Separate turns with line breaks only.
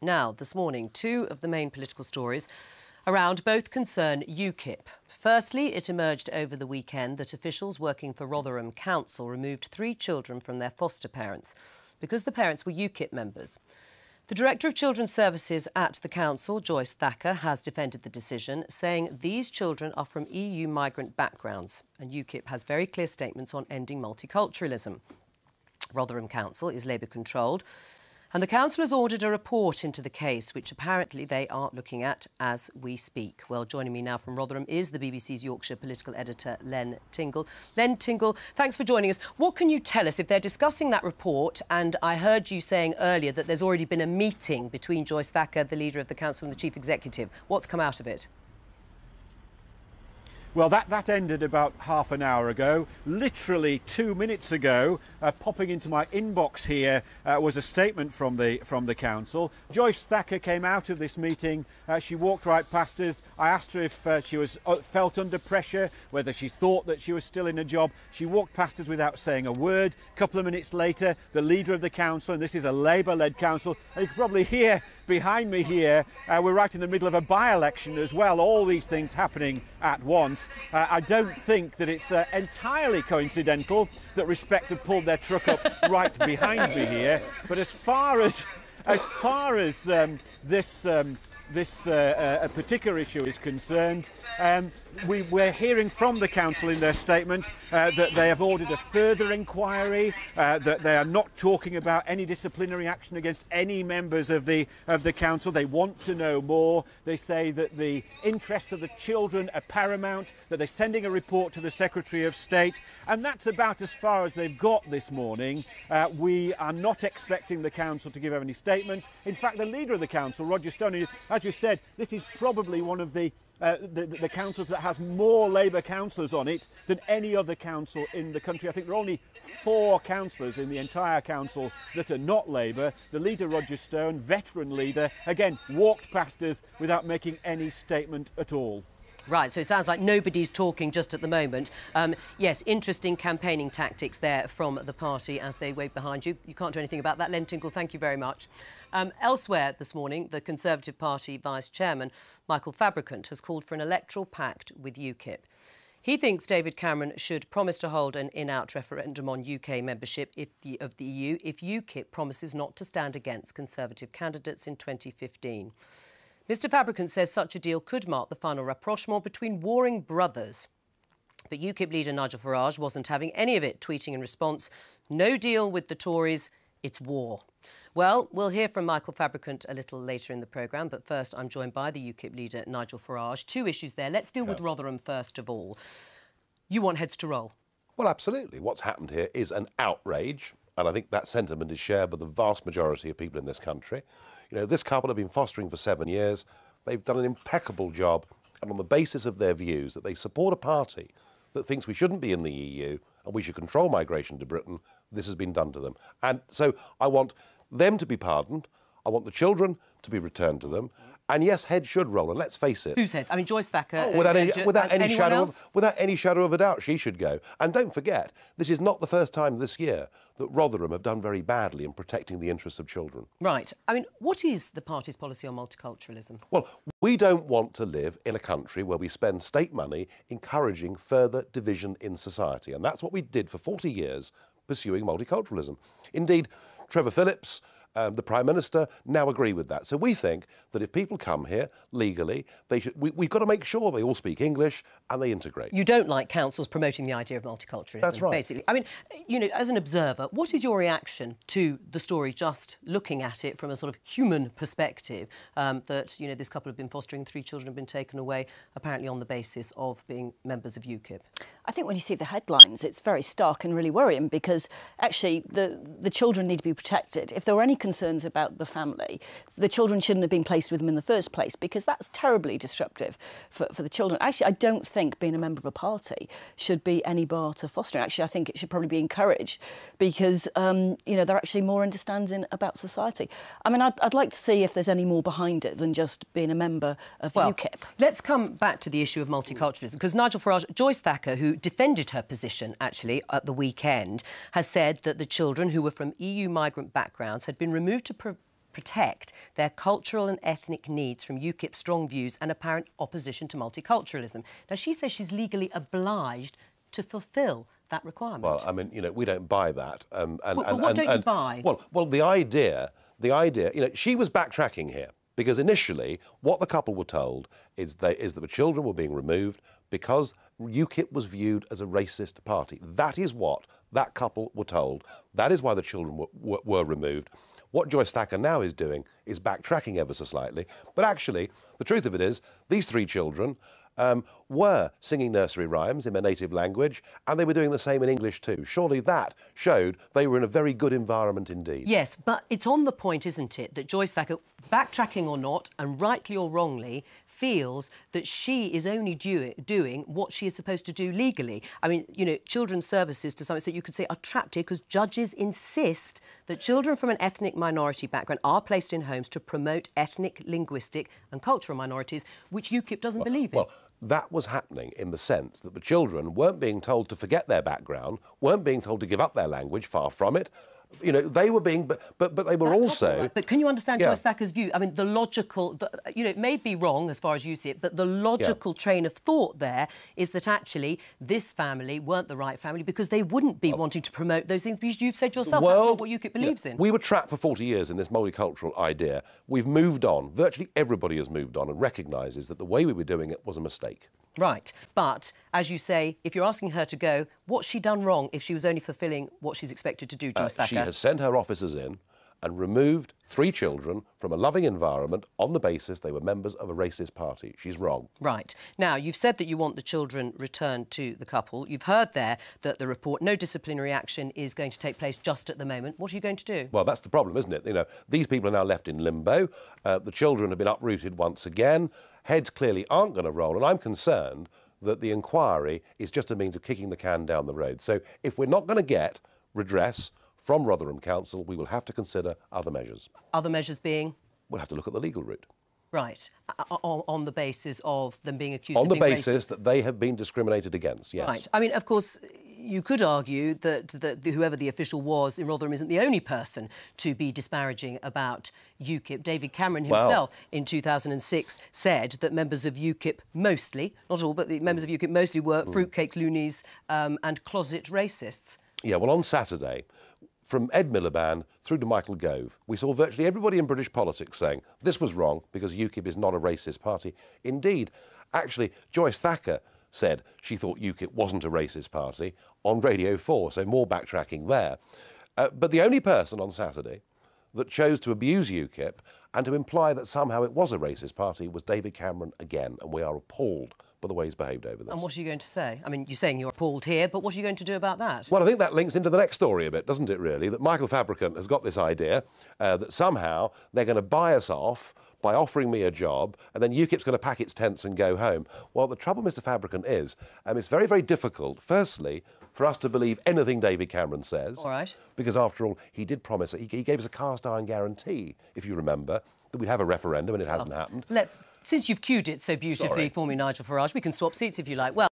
Now, this morning, two of the main political stories around both concern UKIP. Firstly, it emerged over the weekend that officials working for Rotherham Council removed 3 children from their foster parents because the parents were UKIP members. The Director of Children's Services at the Council, Joyce Thacker, has defended the decision, saying these children are from EU migrant backgrounds, and UKIP has very clear statements on ending multiculturalism. Rotherham Council is Labour-controlled, and the Council has ordered a report into the case, which apparently they are looking at as we speak. Well, joining me now from Rotherham is the BBC's Yorkshire political editor, Len Tingle. Len Tingle, thanks for joining us. What can you tell us if they're discussing that report? And I heard you saying earlier that there's already been a meeting between Joyce Thacker, the leader of the Council, and the Chief Executive. What's come out of it?
Well, that ended about half an hour ago. Literally 2 minutes ago, popping into my inbox here was a statement from the council. Joyce Thacker came out of this meeting. She walked right past us. I asked her if she was felt under pressure, whether she thought that she was still in a job. She walked past us without saying a word. A couple of minutes later, the leader of the council, and this is a Labour-led council, and you can probably hear behind me here, we're right in the middle of a by-election as well. All these things happening at once. I don't think that it's entirely coincidental that Respect have pulled their truck up right behind me here. But as far as this particular issue is concerned, we're hearing from the council in their statement that they have ordered a further inquiry, that they are not talking about any disciplinary action against any members of the council. They want to know more. They say that the interests of the children are paramount, that they're sending a report to the Secretary of State, and that's about as far as they've got this morning. We are not expecting the council to give any statements. In fact, the leader of the council, Roger Stone, as you said, this is probably one of the councils that has more Labour councillors on it than any other council in the country. I think there are only 4 councillors in the entire council that are not Labour. The leader, Roger Stone, veteran leader, again, walked past us without making any statement at all.
Right, so it sounds like nobody's talking just at the moment. Yes, interesting campaigning tactics there from the party as they wave behind you. You can't do anything about that. Len Tingle, thank you very much. Elsewhere this morning, the Conservative Party Vice-Chairman, Michael Fabricant, has called for an electoral pact with UKIP. He thinks David Cameron should promise to hold an in-out referendum on UK membership of the EU if UKIP promises not to stand against Conservative candidates in 2015. Mr Fabricant says such a deal could mark the final rapprochement between warring brothers. But UKIP leader Nigel Farage wasn't having any of it, tweeting in response, "No deal with the Tories, it's war." Well, we'll hear from Michael Fabricant a little later in the programme, but first I'm joined by the UKIP leader Nigel Farage. 2 issues there. Let's deal with Rotherham first of all. You want heads to roll?
Well, absolutely. What's happened here is an outrage, and I think that sentiment is shared by the vast majority of people in this country. You know, this couple have been fostering for 7 years. They've done an impeccable job, and on the basis of their views that they support a party that thinks we shouldn't be in the EU and we should control migration to Britain, this has been done to them. And so I want them to be pardoned. I want the children to be returned to them. And yes, heads should roll, and let's face it.
Whose heads? I mean, Joyce Thacker.
Without any shadow of a doubt, she should go. And don't forget, this is not the first time this year that Rotherham have done very badly in protecting the interests of children.
Right. I mean, what is the party's policy on multiculturalism?
Well, we don't want to live in a country where we spend state money encouraging further division in society. And that's what we did for 40 years, pursuing multiculturalism. Indeed, Trevor Phillips, the Prime Minister, now agree with that. So we think that if people come here legally, we've got to make sure they all speak English and they integrate.
You don't like councils promoting the idea of multiculturalism,
that's right.
Basically. I mean, you know, as an observer, what is your reaction to the story, just looking at it from a sort of human perspective, that, you know, this couple have been fostering, 3 children have been taken away, apparently on the basis of being members of UKIP?
I think when you see the headlines, it's very stark and really worrying, because actually the children need to be protected. If there were any concerns about the family, the children shouldn't have been placed with them in the first place, because that's terribly disruptive for the children. Actually, I don't think being a member of a party should be any bar to fostering. Actually, I think it should probably be encouraged, because, you know, they're actually more understanding about society. I mean, I'd like to see if there's any more behind it than just being a member of UKIP.
Let's come back to the issue of multiculturalism, because Nigel Farage, Joyce Thacker, who defended her position, actually, at the weekend, has said that the children who were from EU migrant backgrounds had been removed to protect their cultural and ethnic needs from UKIP's strong views and apparent opposition to multiculturalism. Now, she says she's legally obliged to fulfil that requirement.
Well, I mean, you know, we don't buy that.
What don't you buy?
Well, the idea, you know, she was backtracking here because initially what the couple were told is that the children were being removed because UKIP was viewed as a racist party. That is what that couple were told. That is why the children were removed. What Joyce Thacker now is doing is backtracking ever so slightly. But actually, the truth of it is, these 3 children were singing nursery rhymes in their native language, and they were doing the same in English too. Surely that showed they were in a very good environment indeed.
Yes, but it's on the point, isn't it, that Joyce Thacker, backtracking or not, and rightly or wrongly, feels that she is only doing what she is supposed to do legally. I mean, you know, children's services, to some extent, you could say, are trapped here because judges insist that children from an ethnic minority background are placed in homes to promote ethnic, linguistic and cultural minorities, which UKIP doesn't believe in.
Well, that was happening in the sense that the children weren't being told to forget their background, weren't being told to give up their language, far from it. You know, they were being, but they were also...
But can you understand Joyce Thacker's view? I mean, the logical... you know, it may be wrong as far as you see it, but the logical train of thought there is that actually this family weren't the right family because they wouldn't be wanting to promote those things because you've said yourself that's not what UKIP believes in.
We were trapped for 40 years in this multicultural idea. We've moved on. Virtually everybody has moved on and recognises that the way we were doing it was a mistake.
Right. But, as you say, if you're asking her to go, what's she done wrong if she was only fulfilling what she's expected to do, Joyce Thacker?
She has sent her officers in and removed 3 children from a loving environment on the basis they were members of a racist party. She's wrong.
Right. Now, you've said that you want the children returned to the couple. You've heard there that the report, no disciplinary action is going to take place just at the moment. What are you going to do?
Well, that's the problem, isn't it? You know, these people are now left in limbo. The children have been uprooted once again. Heads clearly aren't going to roll, and I'm concerned that the inquiry is just a means of kicking the can down the road. So if we're not going to get redress from Rotherham Council, we will have to consider other measures.
Other measures being?
We'll have to look at the legal route.
Right. On the basis of them being accused of
being
being
basis
racist.
That they have been discriminated against, yes.
Right. I mean, of course, you could argue that whoever the official was in Rotherham isn't the only person to be disparaging about UKIP. David Cameron himself in 2006 said that members of UKIP mostly, not all, but the members of UKIP mostly were fruitcakes, loonies and closet racists.
Yeah, well, on Saturday, from Ed Miliband through to Michael Gove, we saw virtually everybody in British politics saying this was wrong because UKIP is not a racist party. Indeed, actually, Joyce Thacker said she thought UKIP wasn't a racist party on Radio 4, so more backtracking there. But the only person on Saturday that chose to abuse UKIP and to imply that somehow it was a racist party was David Cameron again, and we are appalled by the way he's behaved over this.
And what are you going to say? I mean, you're saying you're appalled here, but what are you going to do about that?
Well, I think that links into the next story a bit, doesn't it, really? That Michael Fabricant has got this idea that somehow they're going to buy us off by offering me a job, and then UKIP's going to pack its tents and go home. Well, the trouble, Mr Fabricant, is it's very, very difficult, firstly, for us to believe anything David Cameron says.
All right.
Because, after all, he did promise, he gave us a cast-iron guarantee, if you remember, that we'd have a referendum, and it hasn't happened.
Since you've cued it so beautifully for me, Nigel Farage, we can swap seats if you like. Well,